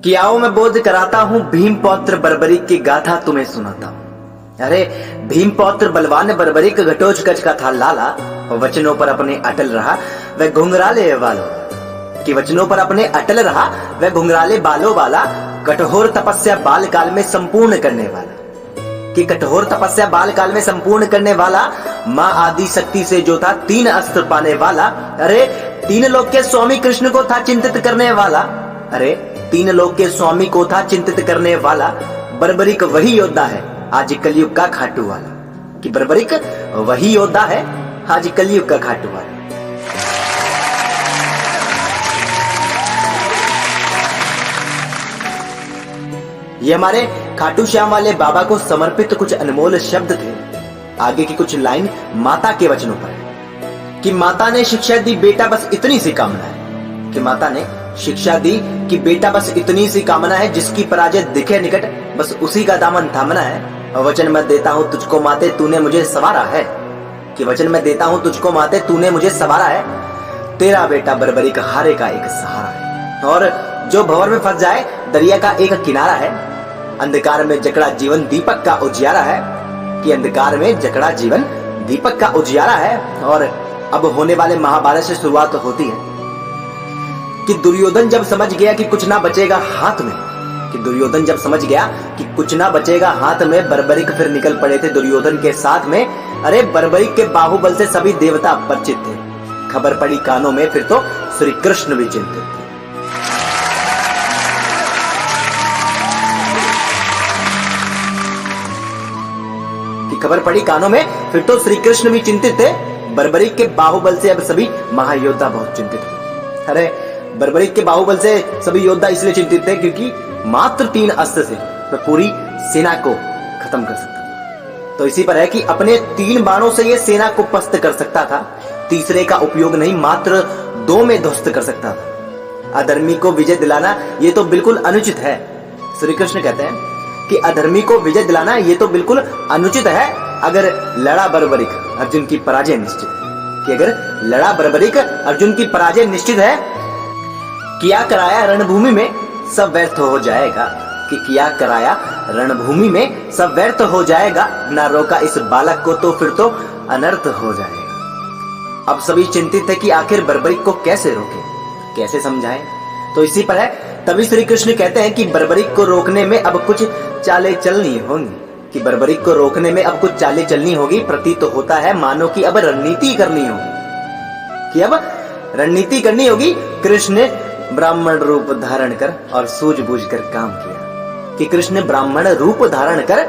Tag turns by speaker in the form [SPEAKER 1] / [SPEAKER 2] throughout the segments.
[SPEAKER 1] कि आओ मैं बोध कराता हूं भीम पौत्र बर्बरीक की गाथा तुम्हें सुनाता हूं। अरे भीम पौत्र बलवान बर्बरीक घटोच कच का था लाला, वचनों पर अपने अटल रहा वह घुंघराले वालों कि वचनों पर अपने अटल रहा वह घुंघराले बालों वाला, कठोर तपस्या बाल काल में संपूर्ण करने वाला कि कठोर तपस्या बाल काल में संपूर्ण करने वाला, मां आदि शक्ति से जो था 3 अस्त्र पाने वाला। अरे 3 लोक के स्वामी कृष्ण को था चिंतित करने वाला। अरे 3 लोक के स्वामी को था चिंतित करने वाला। बर्बरीक वही योद्धा है आज कलयुग का खाटू वाला कि बर्बरीक वही योद्धा है आज कलयुग का खाटू वाला। ये हमारे खाटू श्याम वाले बाबा को समर्पित कुछ अनमोल शब्द थे। आगे की कुछ लाइन माता के वचनों पर है कि माता ने शिक्षा दी बेटा बस इतनी सी कामना है कि माता ने शिक्षा दी कि बेटा बस इतनी सी कामना है, जिसकी पराजय दिखे निकट बस उसी का दामन थामना है। वचन मैं देता हूं तुझको माते तूने मुझे सवारा है कि वचन मैं देता हूं तुझको माते तूने मुझे सवारा है। तेरा बेटा बर्बरीक हारे का एक सहारा है और जो भंवर में फंस जाए दरिया का एक किनारा है। अंधकार में जकड़ा जीवन दीपक का उजियारा है कि अंधकार में जकड़ा जीवन दीपक का उजियारा है। और अब होने वाले महाभारत से शुरुआत होती है कि दुर्योधन जब समझ गया कि कुछ ना बचेगा हाथ में, कि दुर्योधन जब समझ गया कि कुछ ना बचेगा हाथ में, बर्बरीक फिर निकल पड़े थे दुर्योधन के साथ में। अरे बर्बरीक के बाहुबल से सभी देवता परिचित थे। खबर पड़ी कानों में फिर तो श्री कृष्ण भी चिंतित थे। खबर पड़ी कानों में फिर तो श्री कृष्ण भी चिंतित थे। बर्बरीक के बाहुबल से अब सभी महायोद्धा बहुत चिंतित थे। अरे बर्बरीक के बाहुबल से सभी योद्धा इसलिए चिंतित थे क्योंकि मात्र 3 अस्त्र से वह पूरी सेना को खत्म कर सकता था। तो इसी पर है कि अपने 3 बाणों से यह सेना को पस्त कर सकता था, तीसरे का उपयोग नहीं, मात्र 2 में ध्वस्त कर सकता था। अधर्मी को विजय दिलाना यह तो बिल्कुल अनुचित है। श्री कृष्ण कहते हैं कि अधर्मी को विजय दिलाना ये तो बिल्कुल अनुचित है। अगर लड़ा बर्बरीक अर्जुन की पराजय निश्चित है कि अगर लड़ा बर्बरीक अर्जुन की पराजय निश्चित है। किया कराया रणभूमि में सब व्यर्थ हो जाएगा कि किया कराया रणभूमि में सब व्यर्थ हो जाएगा, ना रोका इस बालक को तो फिर तो अनर्थ हो जाएगा। अब सभी चिंतित है कि आखिर बर्बरीक को कैसे रोके, कैसे समझाएं। तो इसी पर है तभी श्री कृष्ण कहते हैं कि बर्बरीक को रोकने में अब कुछ चालें चलनी होंगी, कि बर्बरीक को रोकने में अब कुछ चालें चलनी होगी। प्रतीत तो होता है मानो कि अब रणनीति करनी होगी, कि अब रणनीति करनी होगी। कृष्ण ने ब्राह्मण रूप धारण कर और सूझबूझ कर काम किया कि कृष्ण ने ब्राह्मण रूप धारण कर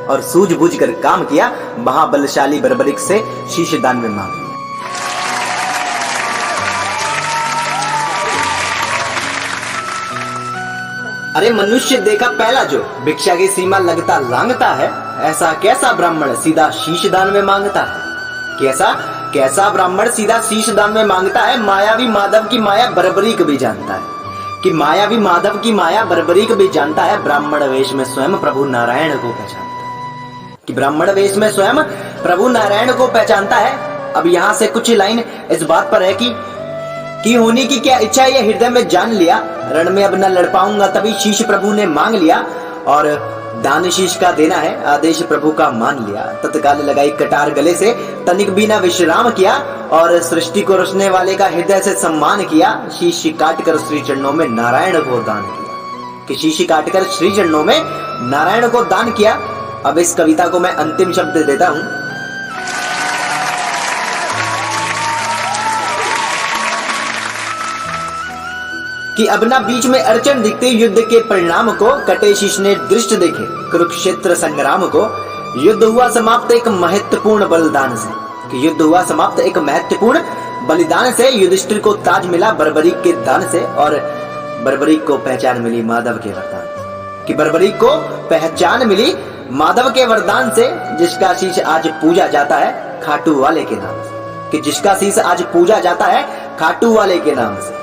[SPEAKER 1] और सूझबूझ कर काम किया। महाबलशाली बर्बरीक से शीश दान में मांग लिया। अरे मनुष्य देखा पहला जो भिक्षा की सीमा लगता लांगता है, ऐसा कैसा ब्राह्मण सीधा शीश दान में मांगता है। कैसा कैसा ब्राह्मण सीधा शीश दान में मांगता है। मायावी माधव की माया बर्बरीक भी जानता है कि मायावी माधव की माया बर्बरीक भी जानता है। ब्राह्मण वेश में स्वयं प्रभु नारायण को पहचानता है कि ब्राह्मण वेश में स्वयं प्रभु नारायण को पहचानता है। अब यहाँ से कुछ लाइन इस बात पर है कि होने की क्या इच्छा ये हृदय में जान लिया, रण में अब न लड़ पाऊंगा तभी शीश प्रभु ने मांग लिया। और दान शीश का देना है आदेश प्रभु का मान लिया। तत्काल लगाई कटार गले से तनिक भी न विश्राम किया और सृष्टि को रचने वाले का हृदय से सम्मान किया। शीश काटकर श्री चरणों में नारायण को दान किया कि शीश काटकर श्री चरणों में नारायण को दान किया। अब इस कविता को मैं अंतिम शब्द देता हूं कि अब ना बीच में अड़चन दिखते युद्ध के परिणाम को, कटे शीश ने दृष्ट देखे कुरुक्षेत्र संग्राम को। युद्ध हुआ समाप्त एक महत्वपूर्ण बलिदान से कि युद्ध हुआ समाप्त एक महत्वपूर्ण बलिदान से। युधिष्ठिर को ताज मिला बर्बरीक के दान से और बर्बरीक को पहचान मिली माधव के वरदान से कि बर्बरीक को पहचान मिली माधव के वरदान से। जिसका शीश आज पूजा जाता है खाटू वाले के नाम से कि जिसका शीश आज पूजा जाता है खाटू वाले के नाम से।